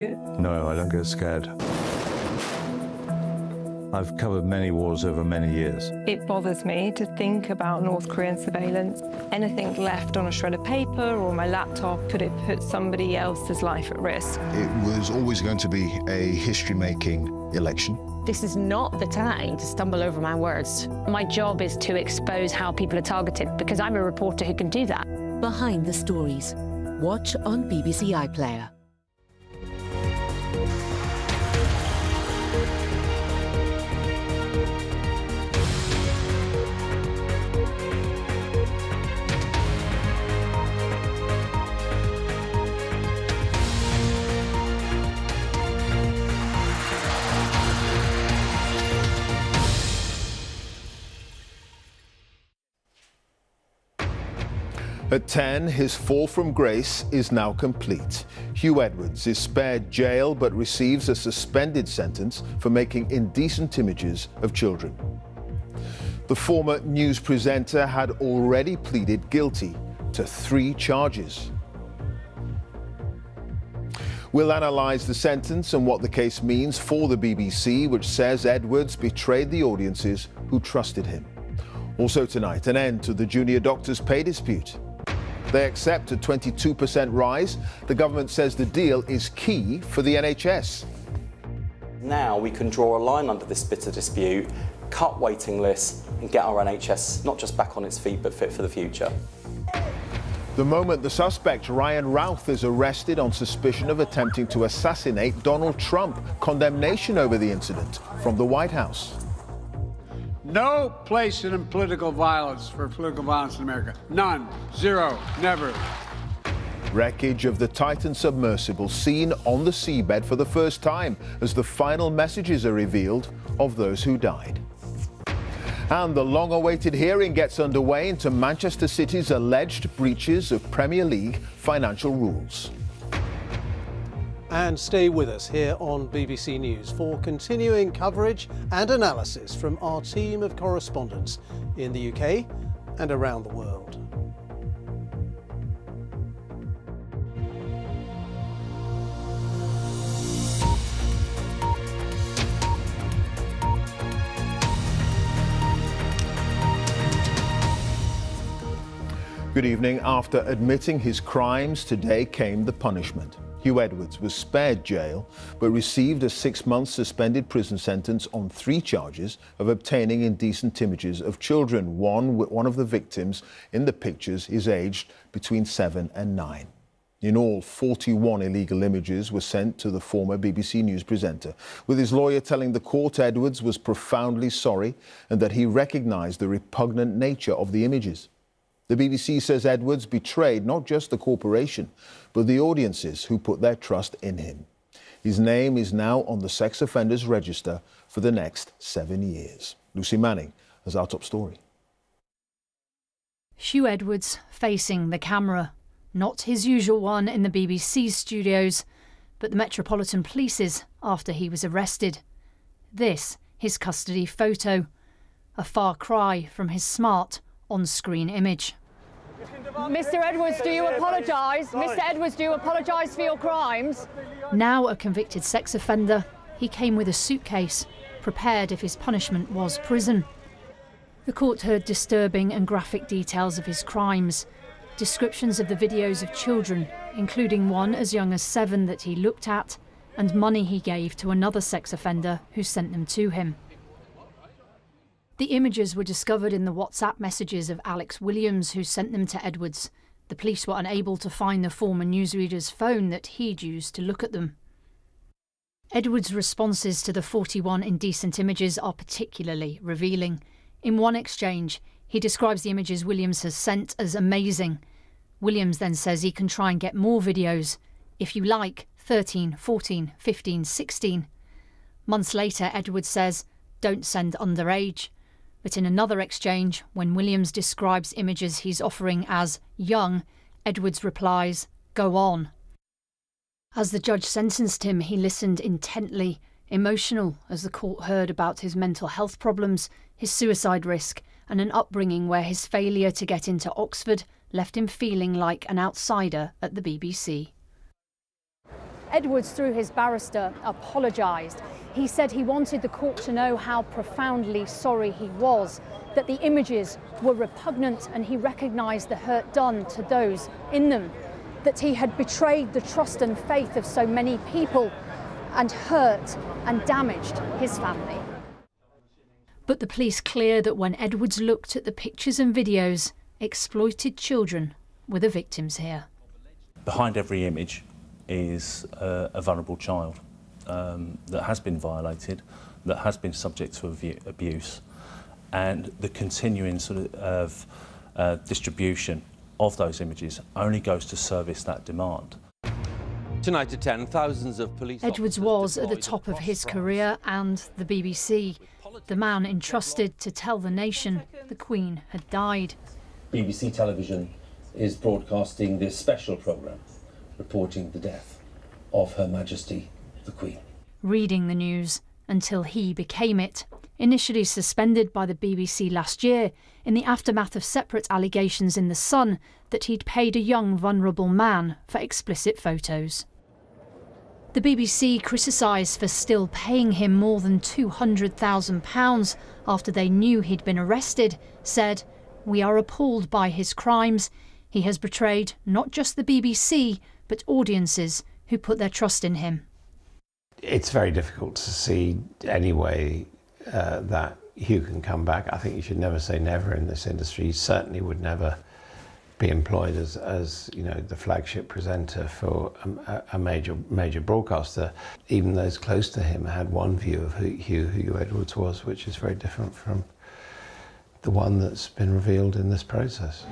No, I don't get scared. I've covered many wars over many years. It bothers me to think about North Korean surveillance. Anything left on a shred of paper or my laptop, could it put somebody else's life at risk? It was always going to be a history-making election. This is not the time to stumble over my words. My job is to expose how people are targeted because I'm a reporter who can do that. Behind the Stories. Watch on BBC iPlayer. At 10, his fall from grace is now complete. Huw Edwards is spared jail but receives a suspended sentence for making indecent images of children. The former news presenter had already pleaded guilty to 3 charges. We'll analyse the sentence and what the case means for the BBC, which says Edwards betrayed the audiences who trusted him. Also tonight, an end to the junior doctors' pay dispute. They accept a 22% rise. The government says the deal is key for the NHS. Now we can draw a line under this bitter dispute, cut waiting lists and get our NHS not just back on its feet but fit for the future. The moment the suspect, Ryan Routh, is arrested on suspicion of attempting to assassinate Donald Trump. Condemnation over the incident from the White House. No place in political violence in America. None. Zero. Never. Wreckage of the Titan submersible seen on the seabed for the first time as the final messages are revealed of those who died. And the long-awaited hearing gets underway into Manchester City's alleged breaches of Premier League financial rules. And stay with us here on BBC News for continuing coverage and analysis from our team of correspondents in the UK and around the world. Good evening. After admitting his crimes, today came the punishment. Huw Edwards was spared jail but received a 6-month suspended prison sentence on 3 charges of obtaining indecent images of children. One of the victims in the pictures is aged between 7 and 9. In all, 41 illegal images were sent to the former BBC News presenter, with his lawyer telling the court Edwards was profoundly sorry and that he recognised the repugnant nature of the images. The BBC says Edwards betrayed not just the corporation, but the audiences who put their trust in him. His name is now on the sex offenders register for the next 7 years. Lucy Manning has our top story. Huw Edwards facing the camera. Not his usual one in the BBC studios, but the Metropolitan Police's after he was arrested. This, his custody photo. A far cry from his smart on-screen image. Mr. Edwards, do you apologise? Mr. Edwards, do you apologise for your crimes? Now a convicted sex offender, he came with a suitcase, prepared if his punishment was prison. The court heard disturbing and graphic details of his crimes, descriptions of the videos of children, including one as young as 7 that he looked at, and money he gave to another sex offender who sent them to him. The images were discovered in the WhatsApp messages of Alex Williams, who sent them to Edwards. The police were unable to find the former newsreader's phone that he'd used to look at them. Edwards' responses to the 41 indecent images are particularly revealing. In one exchange, he describes the images Williams has sent as amazing. Williams then says he can try and get more videos. If you like, 13, 14, 15, 16. Months later, Edwards says, don't send underage. But in another exchange, when Williams describes images he's offering as young, Edwards replies, go on. As the judge sentenced him, he listened intently, emotional as the court heard about his mental health problems, his suicide risk, and an upbringing where his failure to get into Oxford left him feeling like an outsider at the BBC. Edwards, through his barrister, apologised. He said he wanted the court to know how profoundly sorry he was, that the images were repugnant, and he recognised the hurt done to those in them, that he had betrayed the trust and faith of so many people and hurt and damaged his family. But the police clear that when Edwards looked at the pictures and videos, exploited children were the victims here. Behind every image is a vulnerable child that has been violated, that has been subject to abuse, and the continuing sort of distribution of those images only goes to service that demand. Tonight at 10, thousands of police. Edwards was at the top of his career and the BBC, the man entrusted to tell the nation the Queen had died. BBC Television is broadcasting this special programme reporting the death of Her Majesty the Queen. Reading the news until he became it. Initially suspended by the BBC last year in the aftermath of separate allegations in The Sun that he'd paid a young vulnerable man for explicit photos. The BBC criticised for still paying him more than £200,000 after they knew he'd been arrested, said, "We are appalled by his crimes. He has betrayed not just the BBC, but audiences who put their trust in him." It's very difficult to see any way that Huw can come back. I think you should never say never in this industry. He certainly would never be employed as you know, the flagship presenter for a major broadcaster. Even those close to him had one view of who Huw Edwards was, which is very different from the one that's been revealed in this process.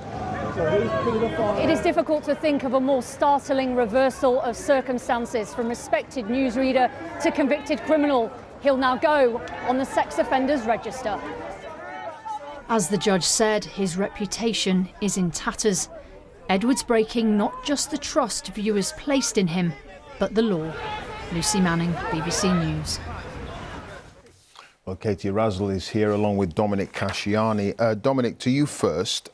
It is difficult to think of a more startling reversal of circumstances, from respected newsreader to convicted criminal. He'll now go on the sex offenders register. As the judge said, his reputation is in tatters. Edwards breaking not just the trust viewers placed in him, but the law. Lucy Manning, BBC News. Well, Katie Razzle is here along with Dominic Casciani. Dominic, to you first.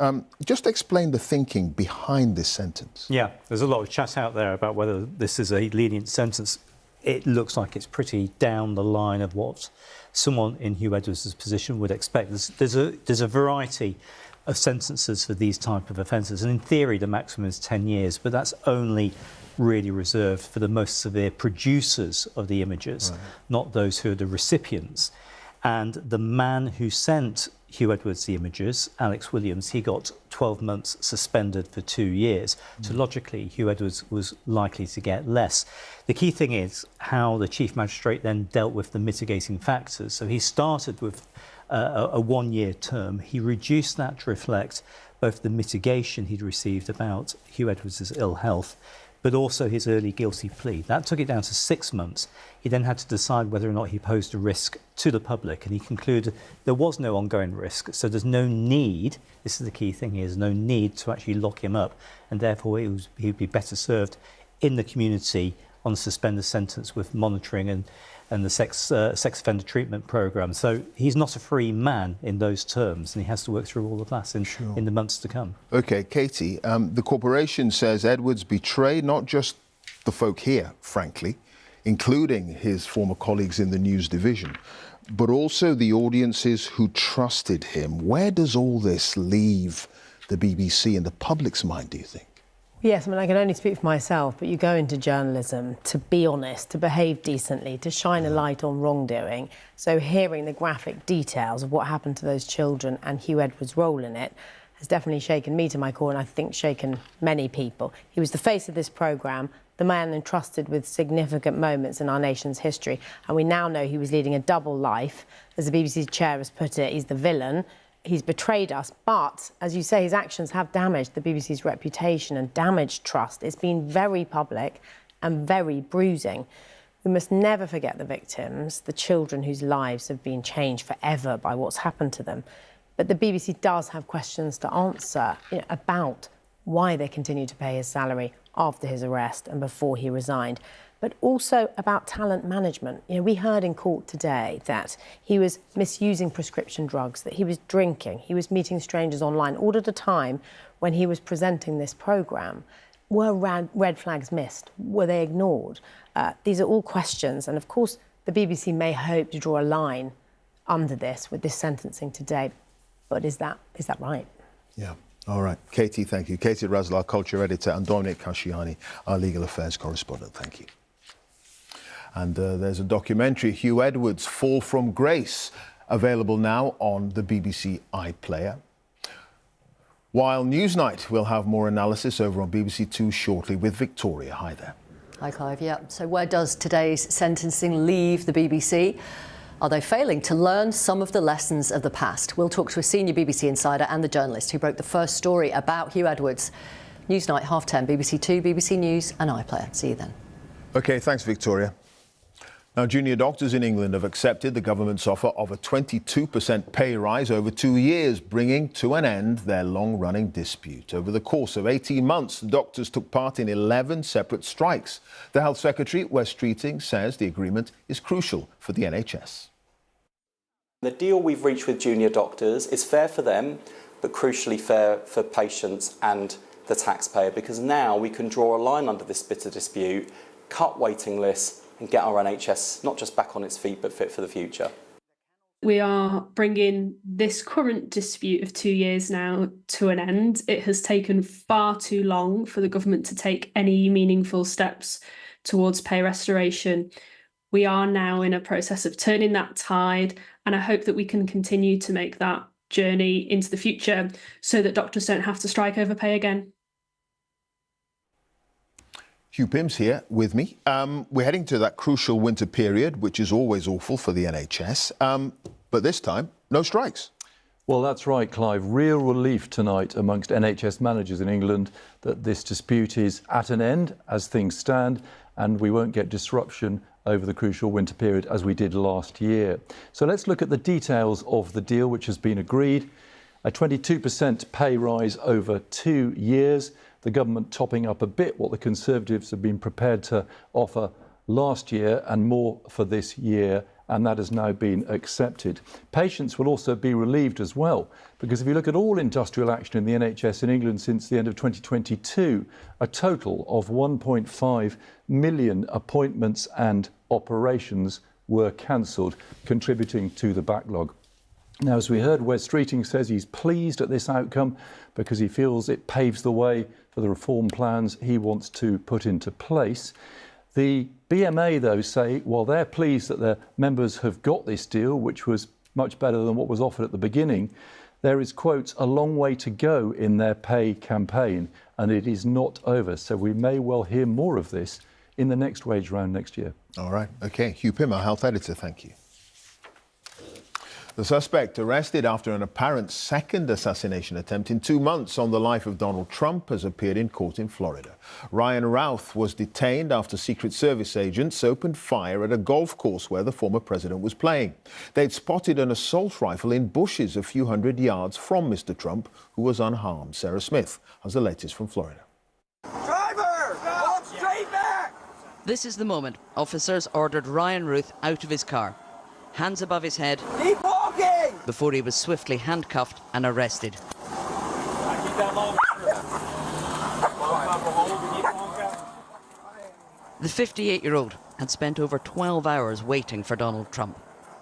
Just explain the thinking behind this sentence. Yeah, there's a lot of chat out there about whether this is a lenient sentence. It looks like it's pretty down the line of what someone in Huw Edwards' position would expect. There's a variety of sentences for these type of offences, and in theory the maximum is 10 years, but that's only really reserved for the most severe producers of the images, not those who are the recipients. And the man who sent Huw Edwards the images, Alex Williams, he got 12 months suspended for 2 years. So logically, Huw Edwards was likely to get less. The key thing is how the Chief Magistrate then dealt with the mitigating factors. So he started with a 1-year term. He reduced that to reflect both the mitigation he'd received about Huw Edwards' ill health, but also his early guilty plea. That took it down to 6 months. He then had to decide whether or not he posed a risk to the public, and he concluded there was no ongoing risk, so there's no need, this is the key thing here, there's no need to actually lock him up, and therefore he would be better served in the community on a suspended sentence with monitoring and the sex offender treatment programme. So he's not a free man in those terms, and he has to work through all of that in the months to come. OK, Katie, the corporation says Edwards betrayed not just the folk here, frankly, including his former colleagues in the news division, but also the audiences who trusted him. Where does all this leave the BBC and the public's mind, do you think? Yes, I mean, I can only speak for myself, but you go into journalism to be honest, to behave decently, to shine a light on wrongdoing. So hearing the graphic details of what happened to those children and Huw Edwards' role in it has definitely shaken me to my core, and I think shaken many people. He was the face of this programme, the man entrusted with significant moments in our nation's history, and we now know he was leading a double life. As the BBC chair has put it, he's the villain. He's betrayed us, but, as you say, his actions have damaged the BBC's reputation and damaged trust. It's been very public and very bruising. We must never forget the victims, the children whose lives have been changed forever by what's happened to them. But the BBC does have questions to answer, about why they continue to pay his salary after his arrest and before he resigned, but also about talent management. We heard in court today that he was misusing prescription drugs, that he was drinking, he was meeting strangers online, all at a time when he was presenting this programme. Were red flags missed? Were they ignored? These are all questions, and of course the BBC may hope to draw a line under this with this sentencing today, but is that right? Yeah. All right. Katie, thank you. Katie Razzle, our culture editor, and Dominic Kashiani, our legal affairs correspondent. Thank you. And there's a documentary, Huw Edwards, Fall from Grace, available now on the BBC iPlayer. While Newsnight will have more analysis over on BBC Two shortly with Victoria. Hi there. Hi, Clive. Yeah. So where does today's sentencing leave the BBC? Are they failing to learn some of the lessons of the past? We'll talk to a senior BBC insider and the journalist who broke the first story about Huw Edwards. Newsnight, 10:30, BBC Two, BBC News and iPlayer. See you then. OK, thanks, Victoria. Now, junior doctors in England have accepted the government's offer of a 22% pay rise over 2 years, bringing to an end their long-running dispute. Over the course of 18 months, the doctors took part in 11 separate strikes. The Health Secretary, Wes Streeting, says the agreement is crucial for the NHS. The deal we've reached with junior doctors is fair for them, but crucially fair for patients and the taxpayer, because now we can draw a line under this bitter dispute, cut waiting lists, and get our NHS not just back on its feet, but fit for the future. We are bringing this current dispute of 2 years now to an end. It has taken far too long for the government to take any meaningful steps towards pay restoration. We are now in a process of turning that tide, and I hope that we can continue to make that journey into the future so that doctors don't have to strike over pay again. Huw Pym's here with me. We're heading to that crucial winter period, which is always awful for the NHS. But this time, no strikes. Well, that's right, Clive. Real relief tonight amongst NHS managers in England that this dispute is at an end as things stand, and we won't get disruption over the crucial winter period as we did last year. So let's look at the details of the deal which has been agreed. A 22% pay rise over 2 years. The government topping up a bit what the Conservatives have been prepared to offer last year and more for this year, and that has now been accepted. Patients will also be relieved as well, because if you look at all industrial action in the NHS in England since the end of 2022, a total of 1.5 million appointments and operations were cancelled, contributing to the backlog. Now, as we heard, Wes Streeting says he's pleased at this outcome because he feels it paves the way for the reform plans he wants to put into place. The BMA, though, say while they're pleased that their members have got this deal, which was much better than what was offered at the beginning, there is, quote, a long way to go in their pay campaign, and it is not over. So we may well hear more of this in the next wage round next year. All right. OK. Huw Pym, our health editor, thank you. The suspect arrested after an apparent second assassination attempt in 2 months on the life of Donald Trump has appeared in court in Florida. Ryan Routh was detained after Secret Service agents opened fire at a golf course where the former president was playing. They'd spotted an assault rifle in bushes a few hundred yards from Mr. Trump, who was unharmed. Sarah Smith has the latest from Florida. Driver! Go straight back! This is the moment officers ordered Ryan Routh out of his car, hands above his head, Keep walking! before he was swiftly handcuffed and arrested. The 58-year-old had spent over 12 hours waiting for Donald Trump.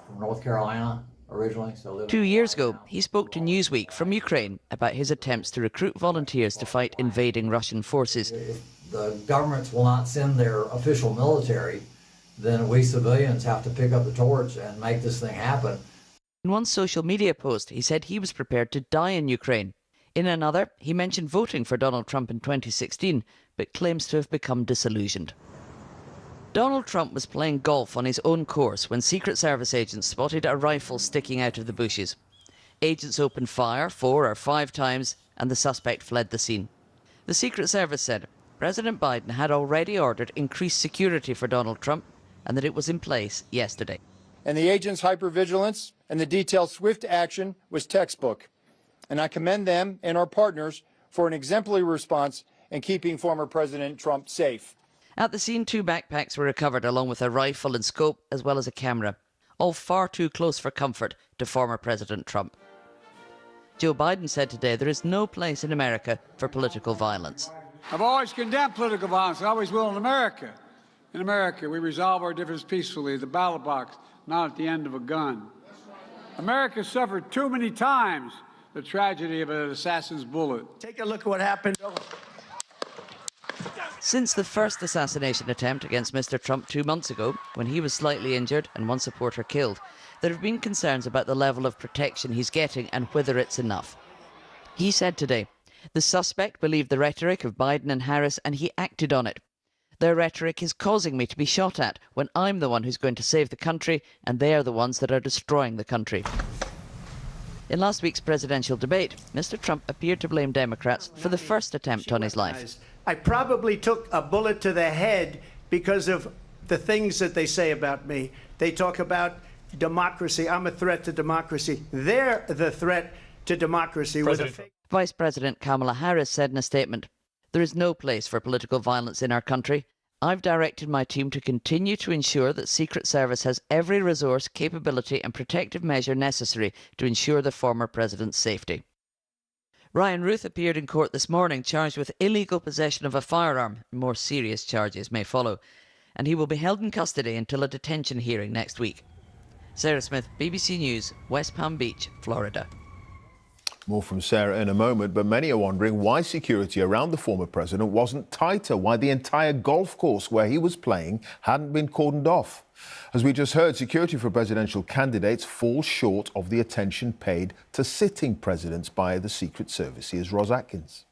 From North Carolina, originally. 2 years ago, he spoke to Newsweek from Ukraine about his attempts to recruit volunteers to fight invading Russian forces. If the governments will not send their official military, then we civilians have to pick up the torch and make this thing happen. In one social media post, he said he was prepared to die in Ukraine. In another, he mentioned voting for Donald Trump in 2016, but claims to have become disillusioned. Donald Trump was playing golf on his own course when Secret Service agents spotted a rifle sticking out of the bushes. Agents opened fire 4 or 5 times, and the suspect fled the scene. The Secret Service said President Biden had already ordered increased security for Donald Trump, and that it was in place yesterday. And the agents' hypervigilance and the detailed swift action was textbook. And I commend them and our partners for an exemplary response in keeping former President Trump safe. At the scene, 2 backpacks were recovered along with a rifle and scope as well as a camera, all far too close for comfort to former President Trump. Joe Biden said today there is no place in America for political violence. I've always condemned political violence. I always will in America. In America, we resolve our differences peacefully at the ballot box, not at the end of a gun. America suffered too many times the tragedy of an assassin's bullet. Take a look at what happened. Since the first assassination attempt against Mr. Trump 2 months ago, when he was slightly injured and one supporter killed, there have been concerns about the level of protection he's getting and whether it's enough. He said today, the suspect believed the rhetoric of Biden and Harris and he acted on it. Their rhetoric is causing me to be shot at when I'm the one who's going to save the country and they are the ones that are destroying the country. In last week's presidential debate, Mr. Trump appeared to blame Democrats for the first attempt on his life. I probably took a bullet to the head because of the things that they say about me. They talk about democracy. I'm a threat to democracy. They're the threat to democracy. Vice President Kamala Harris said in a statement, "There is no place for political violence in our country. I've directed my team to continue to ensure that Secret Service has every resource, capability and protective measure necessary to ensure the former president's safety." Ryan Ruth appeared in court this morning charged with illegal possession of a firearm. More serious charges may follow, and he will be held in custody until a detention hearing next week. Sarah Smith, BBC News, West Palm Beach, Florida. More from Sarah in a moment, but many are wondering why security around the former president wasn't tighter, why the entire golf course where he was playing hadn't been cordoned off. As we just heard, security for presidential candidates falls short of the attention paid to sitting presidents by the Secret Service. Here's Ros Atkins.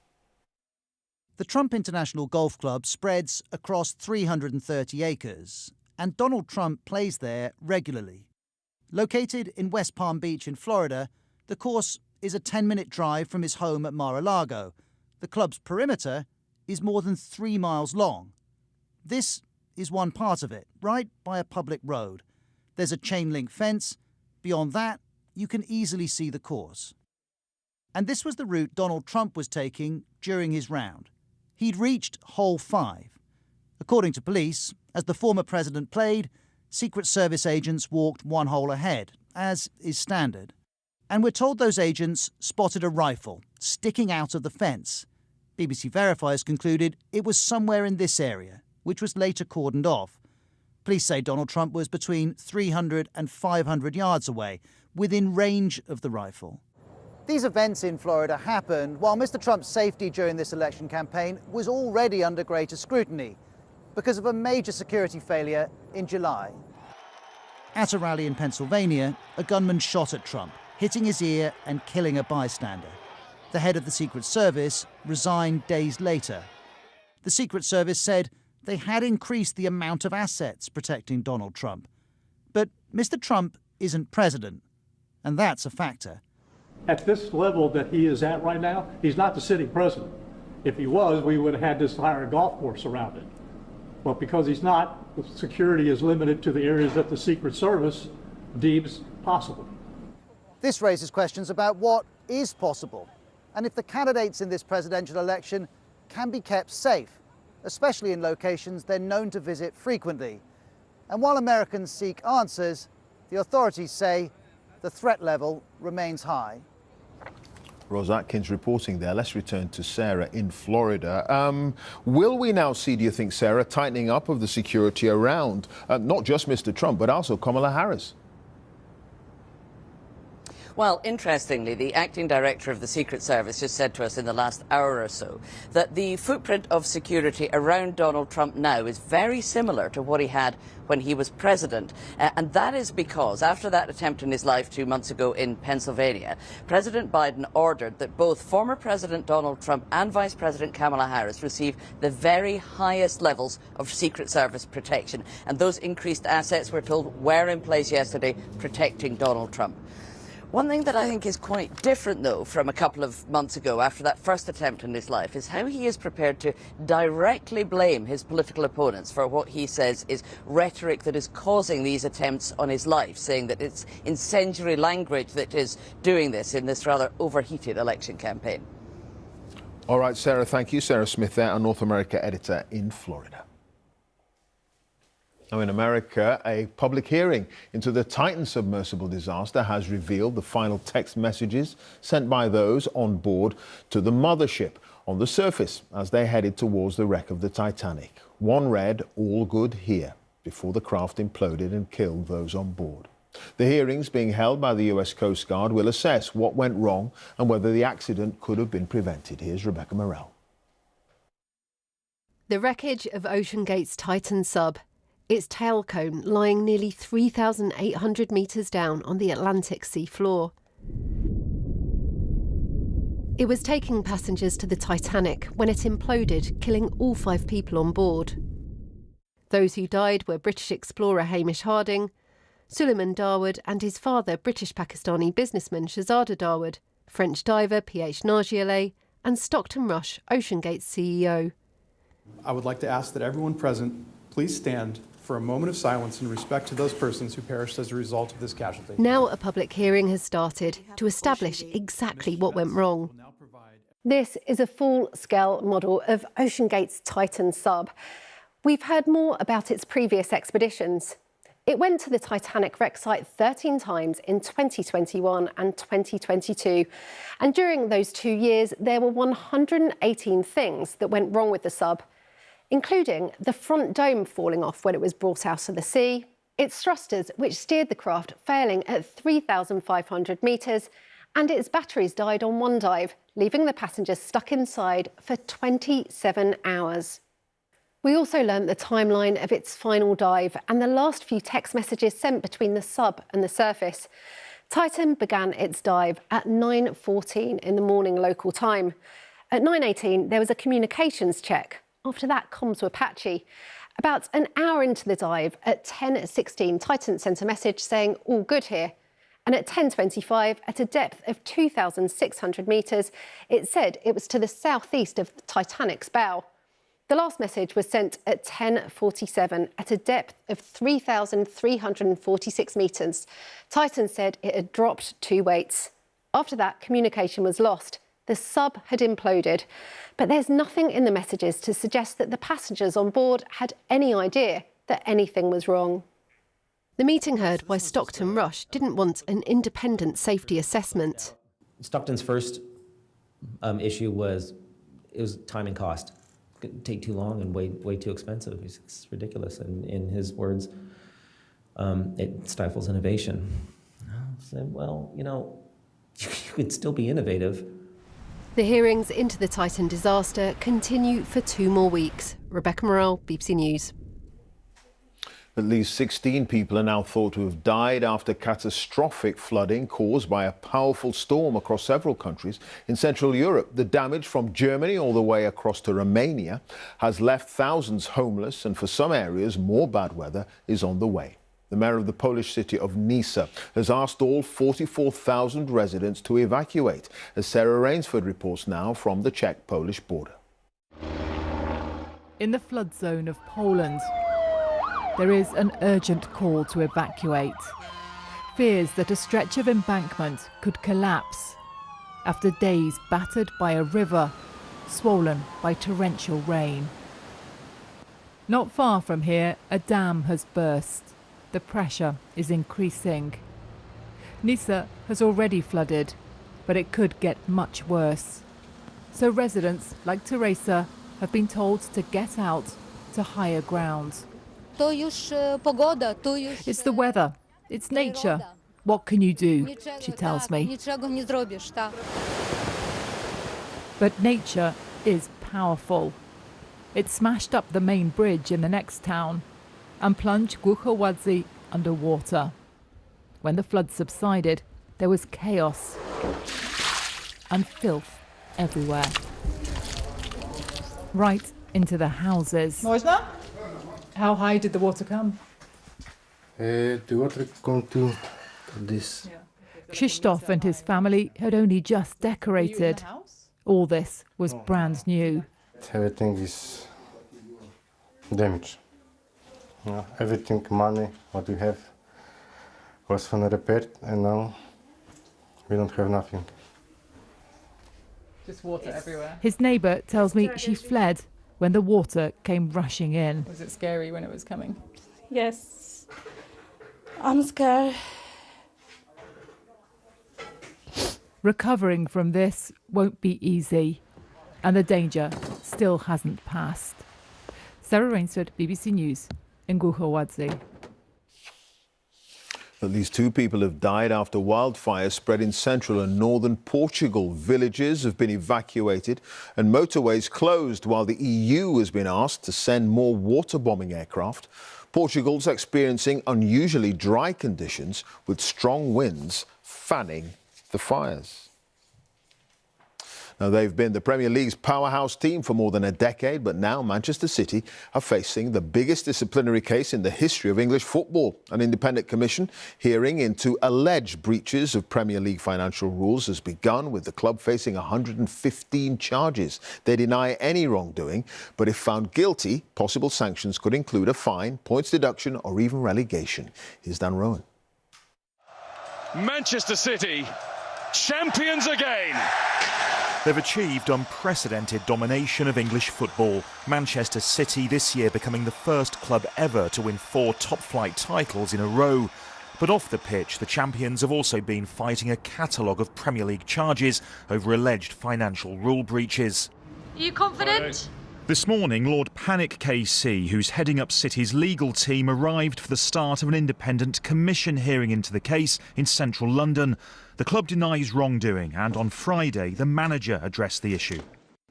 The Trump International Golf Club spreads across 330 acres, and Donald Trump plays there regularly. Located in West Palm Beach in Florida, the course is a 10-minute drive from his home at Mar-a-Lago. The club's perimeter is more than 3 miles long. This is one part of it, right by a public road. There's a chain-link fence. Beyond that, you can easily see the course. And this was the route Donald Trump was taking during his round. He'd reached hole 5. According to police, as the former president played, Secret Service agents walked one hole ahead, as is standard. And we're told those agents spotted a rifle sticking out of the fence. BBC verifiers concluded it was somewhere in this area, which was later cordoned off. Police say Donald Trump was between 300 and 500 yards away, within range of the rifle. These events in Florida happened while Mr. Trump's safety during this election campaign was already under greater scrutiny because of a major security failure in July. At a rally in Pennsylvania, a gunman shot at Trump, hitting his ear and killing a bystander. The head of the Secret Service resigned days later. The Secret Service said they had increased the amount of assets protecting Donald Trump. But Mr. Trump isn't president, and that's a factor. At this level that he is at right now, he's not the sitting president. If he was, we would have had this entire golf course surrounded. But because he's not, the security is limited to the areas that the Secret Service deems possible. This raises questions about what is possible and if the candidates in this presidential election can be kept safe, especially in locations they're known to visit frequently. And while Americans seek answers, the authorities say the threat level remains high. Ros Atkins reporting there. Let's return to Sarah in Florida. Will we now see, do you think, Sarah, tightening up of the security around not just Mr. Trump, but also Kamala Harris? Well, interestingly, the acting director of the Secret Service just said to us in the last hour or so that the footprint of security around Donald Trump now is very similar to what he had when he was president. And that is because after that attempt in his life 2 months ago in Pennsylvania, President Biden ordered that both former President Donald Trump and Vice President Kamala Harris receive the very highest levels of Secret Service protection. And those increased assets, we're told, were in place yesterday protecting Donald Trump. One thing that I think is quite different, though, from a couple of months ago after that first attempt in his life is how he is prepared to directly blame his political opponents for what he says is rhetoric that is causing these attempts on his life, saying that it's incendiary language that is doing this in this rather overheated election campaign. All right, Sarah, thank you. Sarah Smith there, our North America editor in Florida. Now, in America, a public hearing into the Titan submersible disaster has revealed the final text messages sent by those on board to the mothership. on the surface as they headed towards the wreck of the Titanic. One read, "All good here," before the craft imploded and killed those on board. The hearings being held by the US Coast Guard will assess what went wrong and whether the accident could have been prevented. Here's Rebecca Morell. The wreckage of OceanGate's Titan sub, its tail cone lying nearly 3,800 metres down on the Atlantic sea floor. It was taking passengers to the Titanic when it imploded, killing all 5 people on board. Those who died were British explorer Hamish Harding, Suleiman Dawood and his father, British-Pakistani businessman Shahzada Dawood, French diver P.H. Nargiolais, and Stockton Rush, OceanGate's CEO. I would like to ask that everyone present please stand for a moment of silence in respect to those persons who perished as a result of this casualty. Now a public hearing has started to establish exactly what went wrong. This is a full-scale model of OceanGate's Titan sub. We've heard more about its previous expeditions. It went to the Titanic wreck site 13 times in 2021 and 2022. And during those 2 years, there were 118 things that went wrong with the sub, including the front dome falling off when it was brought out of the sea, its thrusters, which steered the craft, failing at 3,500 metres, and its batteries died on one dive, leaving the passengers stuck inside for 27 hours. We also learnt the timeline of its final dive and the last few text messages sent between the sub and the surface. Titan began its dive at 9:14 in the morning local time. At 9:18, there was a communications check. After that, comms were patchy. About an hour into the dive, at 10:16, Titan sent a message saying, "All good here." And at 10:25, at a depth of 2,600 metres, it said it was to the southeast of the Titanic's bow. The last message was sent at 10:47 at a depth of 3,346 metres. Titan said it had dropped 2 weights. After that, communication was lost. The sub had imploded, but there's nothing in the messages to suggest that the passengers on board had any idea that anything was wrong. The meeting heard why Stockton Rush didn't want an independent safety assessment. Stockton's first issue was time and cost. It could take too long and way too expensive. It's ridiculous. And in his words, it stifles innovation. I said, well, you could still be innovative. The hearings into the Titan disaster continue for 2 more weeks. Rebecca Morell, BBC News. At least 16 people are now thought to have died after catastrophic flooding caused by a powerful storm across several countries in Central Europe. The damage from Germany all the way across to Romania has left thousands homeless, and for some areas more bad weather is on the way. The mayor of the Polish city of Nysa has asked all 44,000 residents to evacuate, as Sarah Rainsford reports now from the Czech-Polish border. In the flood zone of Poland, there is an urgent call to evacuate. Fears that a stretch of embankment could collapse after days battered by a river, swollen by torrential rain. Not far from here, a dam has burst. The pressure is increasing. Nysa has already flooded, but it could get much worse. So residents like Teresa have been told to get out to higher ground. It's the weather, it's nature. What can you do? She tells me. But nature is powerful. It smashed up the main bridge in the next town and plunged Głuchoładzi underwater. When the flood subsided, there was chaos and filth everywhere. Right into the houses. Można? How high did the water come? The water come to this. Krzysztof and his family had only just decorated. All this was brand new. Everything is damaged. Everything, money, what we have was from repaired, and now we don't have nothing. Just water everywhere. His neighbour tells me she fled when the water came rushing in. Was it scary when it was coming? Yes, I'm scared. Recovering from this won't be easy. And the danger still hasn't passed. Sarah Rainsford, BBC News, in Huw Edwards. At least 2 people have died after wildfires spread in central and northern Portugal. Villages have been evacuated and motorways closed while the EU has been asked to send more water-bombing aircraft. Portugal's experiencing unusually dry conditions with strong winds fanning the fires. Now, they've been the Premier League's powerhouse team for more than a decade, but now Manchester City are facing the biggest disciplinary case in the history of English football. An independent commission hearing into alleged breaches of Premier League financial rules has begun, with the club facing 115 charges. They deny any wrongdoing, but if found guilty, possible sanctions could include a fine, points deduction, or even relegation. Here's Dan Rowan. Manchester City, champions again. They've achieved unprecedented domination of English football. Manchester City this year becoming the first club ever to win 4 top-flight titles in a row. But off the pitch, the champions have also been fighting a catalogue of Premier League charges over alleged financial rule breaches. Are you confident? This morning, Lord Panic KC, who's heading up City's legal team, arrived for the start of an independent commission hearing into the case in central London. The club denies wrongdoing, and on Friday, the manager addressed the issue.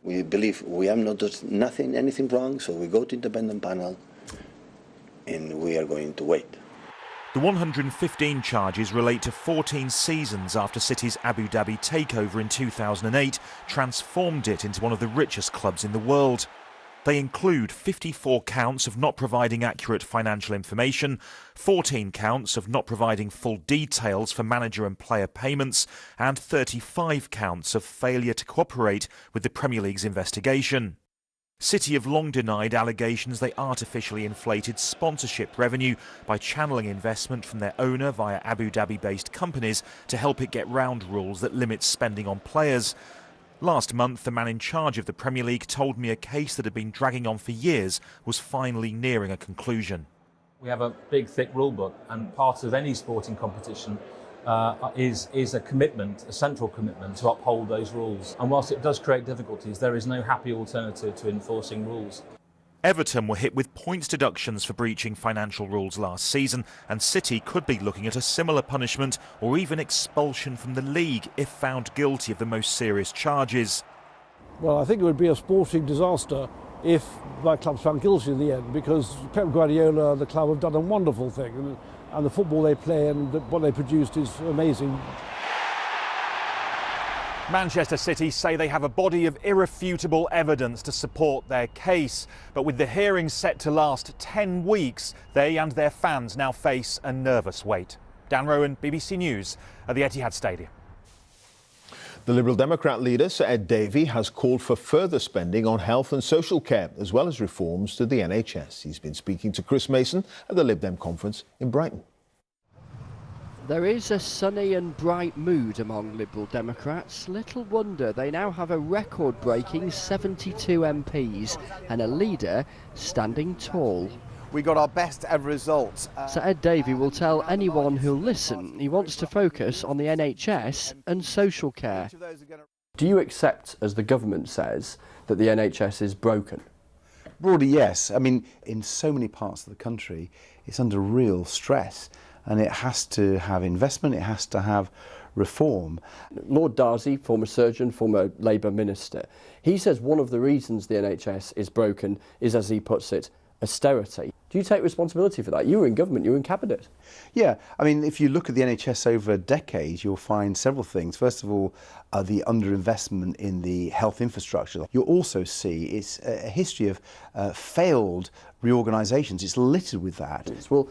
We believe we have not done anything wrong, so we go to independent panel and we are going to wait. The 115 charges relate to 14 seasons after City's Abu Dhabi takeover in 2008 transformed it into one of the richest clubs in the world. They include 54 counts of not providing accurate financial information, 14 counts of not providing full details for manager and player payments, and 35 counts of failure to cooperate with the Premier League's investigation. City have long denied allegations they artificially inflated sponsorship revenue by channeling investment from their owner via Abu Dhabi-based companies to help it get round rules that limit spending on players. Last month, the man in charge of the Premier League told me a case that had been dragging on for years was finally nearing a conclusion. We have a big, thick rule book, and part of any sporting competition is a commitment, a central commitment to uphold those rules. And whilst it does create difficulties, there is no happy alternative to enforcing rules. Everton were hit with points deductions for breaching financial rules last season, and City could be looking at a similar punishment or even expulsion from the league if found guilty of the most serious charges. Well, I think it would be a sporting disaster if my club's found guilty in the end, because Pep Guardiola and the club have done a wonderful thing, and the football they play and what they produced is amazing. Manchester City say they have a body of irrefutable evidence to support their case. But with the hearing set to last 10 weeks, they and their fans now face a nervous wait. Dan Rowan, BBC News at the Etihad Stadium. The Liberal Democrat leader, Sir Ed Davey, has called for further spending on health and social care, as well as reforms to the NHS. He's been speaking to Chris Mason at the Lib Dem conference in Brighton. There is a sunny and bright mood among Liberal Democrats. Little wonder they now have a record-breaking 72 MPs and a leader standing tall. We got our best ever results. Sir Ed Davey will tell anyone who'll listen he wants to focus on the NHS and social care. Do you accept, as the government says, that the NHS is broken? Broadly, yes. I mean, in so many parts of the country, it's under real stress. And it has to have investment, it has to have reform. Lord Darcy, former surgeon, former Labour minister, he says one of the reasons the NHS is broken is, as he puts it, austerity. Do you take responsibility for that? You were in government, you were in cabinet. Yeah, I mean, if you look at the NHS over decades, you'll find several things. First of all, the underinvestment in the health infrastructure. You'll also see it's a history of failed reorganisations. It's littered with that. Well,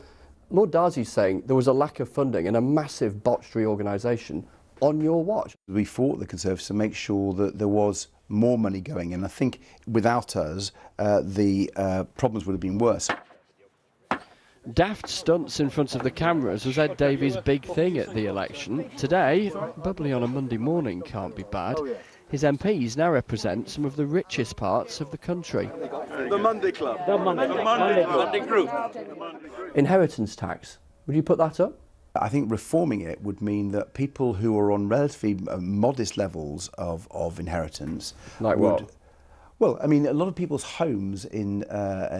Lord Darcy's saying there was a lack of funding and a massive botched reorganisation on your watch. We fought the Conservatives to make sure that there was more money going in. I think without us, the problems would have been worse. Daft stunts in front of the cameras was Ed Davey's big thing at the election. Today, bubbly on a Monday morning can't be bad. His MPs now represent some of the richest parts of the country. The Monday Club. The Monday Group. Inheritance tax, would you put that up? I think reforming it would mean that people who are on relatively modest levels of inheritance like what? Well, I mean, a lot of people's homes in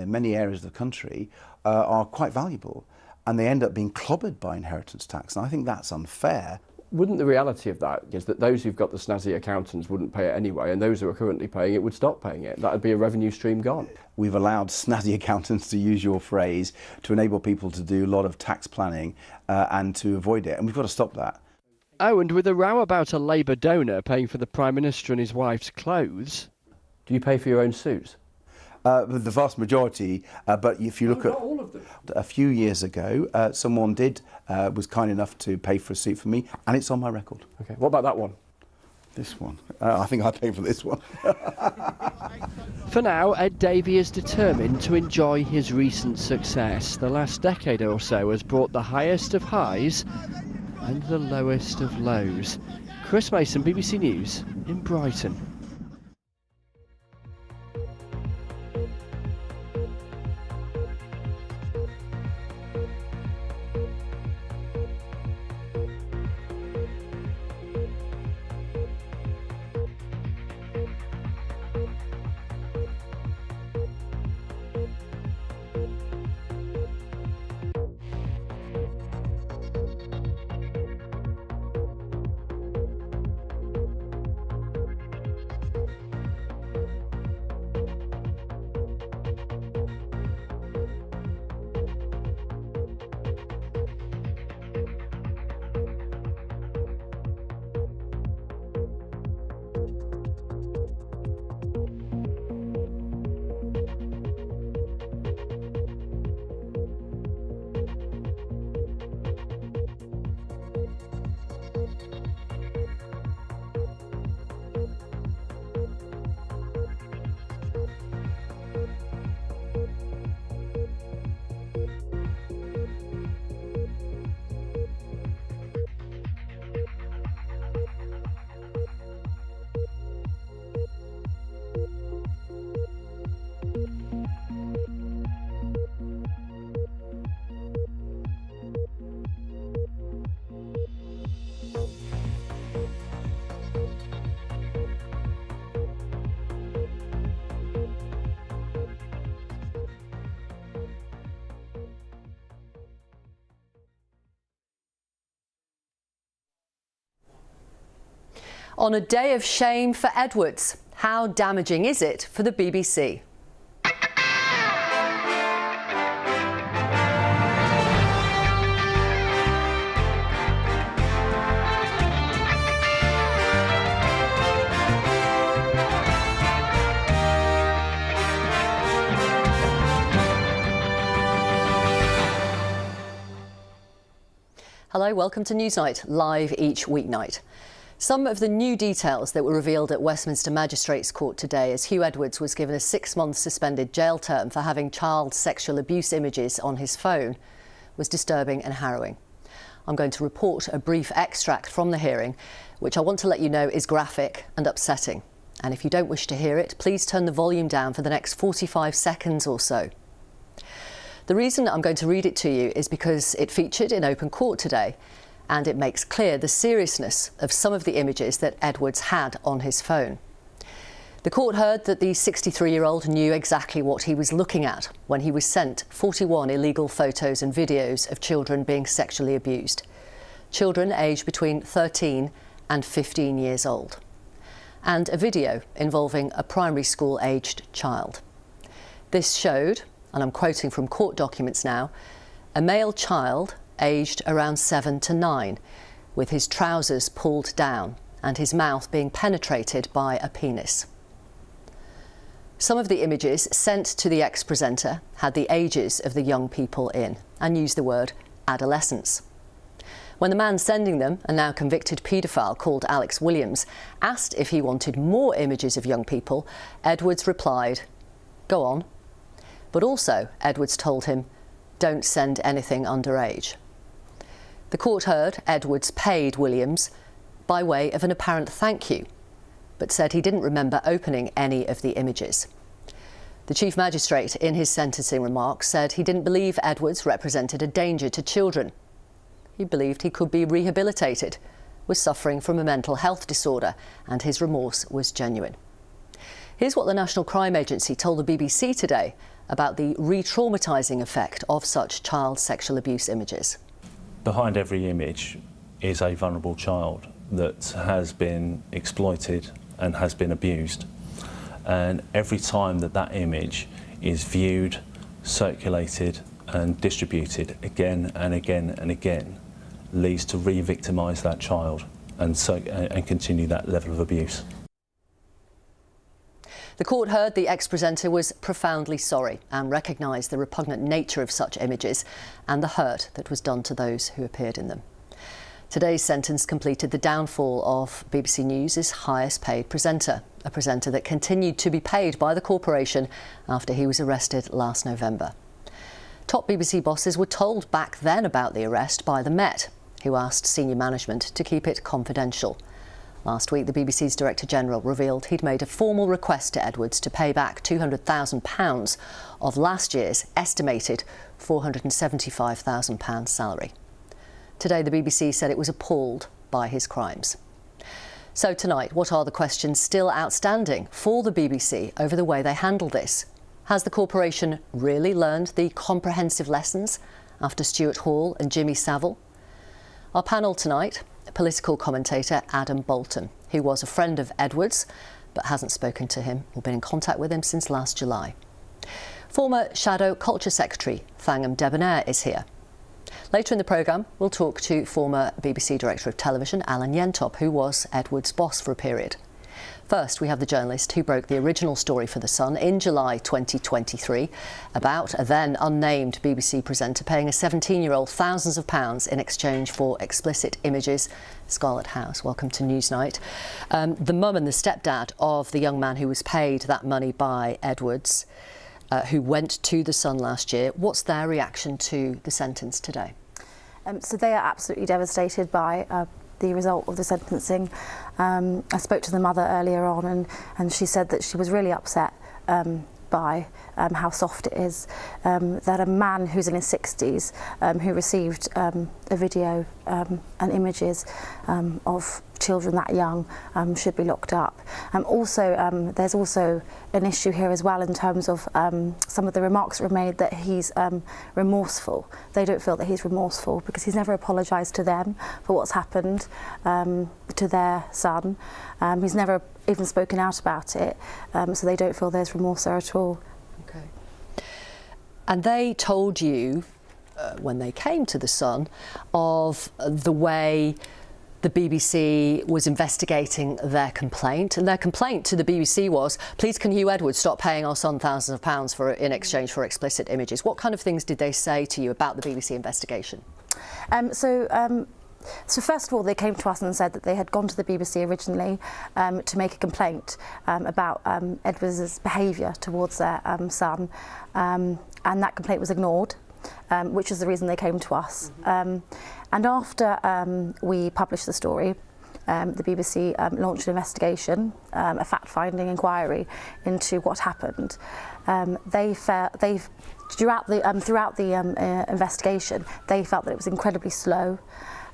many areas of the country are quite valuable, and they end up being clobbered by inheritance tax, and I think that's unfair. Wouldn't the reality of that is that those who've got the snazzy accountants wouldn't pay it anyway, and those who are currently paying it would stop paying it? That would be a revenue stream gone. We've allowed snazzy accountants, to use your phrase, to enable people to do a lot of tax planning and to avoid it, and we've got to stop that. Oh, and with a row about a Labour donor paying for the Prime Minister and his wife's clothes. Do you pay for your own suits? The vast majority, but if you look at all of them. A few years ago, someone was kind enough to pay for a suit for me, and it's on my record. Okay, what about that one? This one. I think I paid for this one. For now, Ed Davey is determined to enjoy his recent success. The last decade or so has brought the highest of highs and the lowest of lows. Chris Mason, BBC News in Brighton. On a day of shame for Edwards, how damaging is it for the BBC? Hello, welcome to Newsnight, live each weeknight. Some of the new details that were revealed at Westminster Magistrates Court today as Huw Edwards was given a 6-month suspended jail term for having child sexual abuse images on his phone was disturbing and harrowing. I'm going to report a brief extract from the hearing, which I want to let you know is graphic and upsetting. And if you don't wish to hear it, please turn the volume down for the next 45 seconds or so. The reason I'm going to read it to you is because it featured in open court today, and it makes clear the seriousness of some of the images that Edwards had on his phone. The court heard that the 63-year-old knew exactly what he was looking at when he was sent 41 illegal photos and videos of children being sexually abused. Children aged between 13 and 15 years old. And a video involving a primary school-aged child. This showed, and I'm quoting from court documents now, a male child aged around 7 to 9, with his trousers pulled down and his mouth being penetrated by a penis. Some of the images sent to the ex-presenter had the ages of the young people in and used the word adolescence. When the man sending them, a now convicted paedophile called Alex Williams, asked if he wanted more images of young people, Edwards replied, "Go on." But also, Edwards told him, "Don't send anything underage." The court heard Edwards paid Williams by way of an apparent thank you, but said he didn't remember opening any of the images. The Chief Magistrate, in his sentencing remarks, said he didn't believe Edwards represented a danger to children. He believed he could be rehabilitated, was suffering from a mental health disorder, and his remorse was genuine. Here's what the National Crime Agency told the BBC today about the re-traumatising effect of such child sexual abuse images. Behind every image is a vulnerable child that has been exploited and has been abused. And every time that image is viewed, circulated and distributed again and again and again, leads to re-victimise that child and continue that level of abuse. The court heard the ex-presenter was profoundly sorry and recognised the repugnant nature of such images and the hurt that was done to those who appeared in them. Today's sentence completed the downfall of BBC News' highest paid presenter, a presenter that continued to be paid by the corporation after he was arrested last November. Top BBC bosses were told back then about the arrest by the Met, who asked senior management to keep it confidential. Last week, the BBC's Director General revealed he'd made a formal request to Edwards to pay back £200,000 of last year's estimated £475,000 salary. Today, the BBC said it was appalled by his crimes. So tonight, what are the questions still outstanding for the BBC over the way they handled this? Has the corporation really learned the comprehensive lessons after Stuart Hall and Jimmy Savile? Our panel tonight, political commentator Adam Bolton, who was a friend of Edwards but hasn't spoken to him or been in contact with him since last July. Former Shadow Culture Secretary Thangam Debonair is here. Later in the programme, we'll talk to former BBC Director of Television Alan Yentop, who was Edwards' boss for a period. First, we have the journalist who broke the original story for The Sun in July 2023 about a then unnamed BBC presenter paying a 17-year-old thousands of pounds in exchange for explicit images. Scarlett House, welcome to Newsnight. The mum and the stepdad of the young man who was paid that money by Edwards, who went to The Sun last year, what's their reaction to the sentence today? So they are absolutely devastated by the result of the sentencing. I spoke to the mother earlier on and she said that she was really upset by how soft it is, that a man who's in his 60s who received a video and images of children that young should be locked up. Also, there's also an issue here as well in terms of some of the remarks that were made that he's remorseful. They don't feel that he's remorseful because he's never apologised to them for what's happened to their son. He's never even spoken out about it, so they don't feel there's remorse there at all. Okay. And they told you, when they came to The Sun, of the way the BBC was investigating their complaint, and their complaint to the BBC was, please can Huw Edwards stop paying our son thousands of pounds in exchange for explicit images. What kind of things did they say to you about the BBC investigation? So first of all, they came to us and said that they had gone to the BBC originally to make a complaint about Edwards' behaviour towards their son, and that complaint was ignored, which is the reason they came to us. And after we published the story, the BBC launched an investigation, a fact-finding inquiry into what happened. Throughout the investigation, they felt that it was incredibly slow.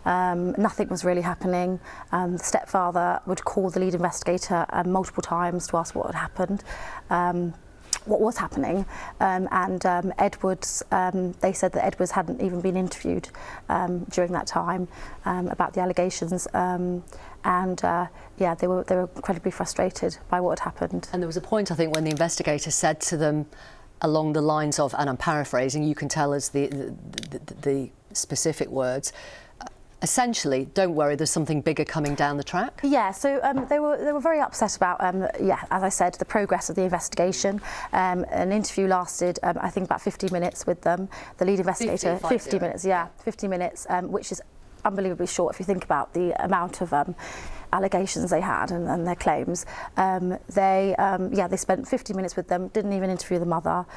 Nothing was really happening. The stepfather would call the lead investigator multiple times to ask what had happened, what was happening, and Edwards, they said that Edwards hadn't even been interviewed during that time about the allegations, yeah, they were incredibly frustrated by what had happened. And there was a point, I think, when the investigator said to them along the lines of, and I'm paraphrasing, you can tell us the specific words, essentially, don't worry, there's something bigger coming down the track? Yeah, so they were very upset about, as I said, the progress of the investigation. An interview lasted, I think, about 50 minutes with them. The lead investigator, 50 minutes, yeah, 50 minutes, which is unbelievably short if you think about the amount of allegations they had and their claims. They spent 50 minutes with them, didn't even interview the mother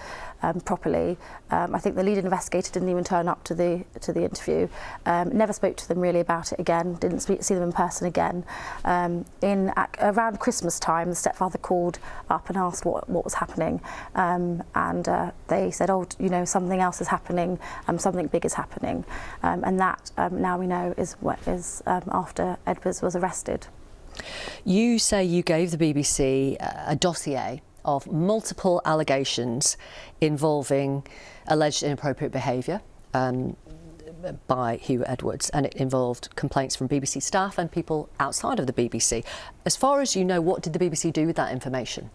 properly. I think the lead investigator didn't even turn up to the interview. Never spoke to them really about it again, didn't see them in person again. Around Christmas time, the stepfather called up and asked what was happening, and they said, oh, you know, something else is happening, something big is happening, and that now we know is after Edwards was arrested. You say you gave the BBC a dossier of multiple allegations involving alleged inappropriate behaviour by Huw Edwards, and it involved complaints from BBC staff and people outside of the BBC. As far as you know, what did the BBC do with that information?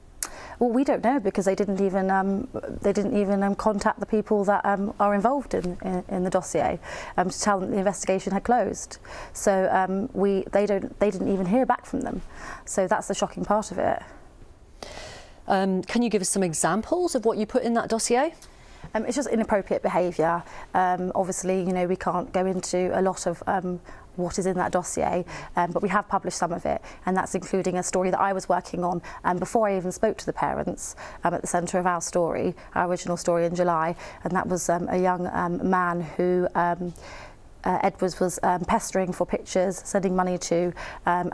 Well, we don't know, because they didn't even contact the people that are involved in the dossier to tell them the investigation had closed. So they didn't even hear back from them. So that's the shocking part of it. Can you give us some examples of what you put in that dossier? It's just inappropriate behaviour. Obviously, you know, we can't go into a lot of what is in that dossier, but we have published some of it, and that's including a story that I was working on before I even spoke to the parents, at the centre of our story, our original story in July, and that was a young man who Edwards was pestering for pictures, sending money to, and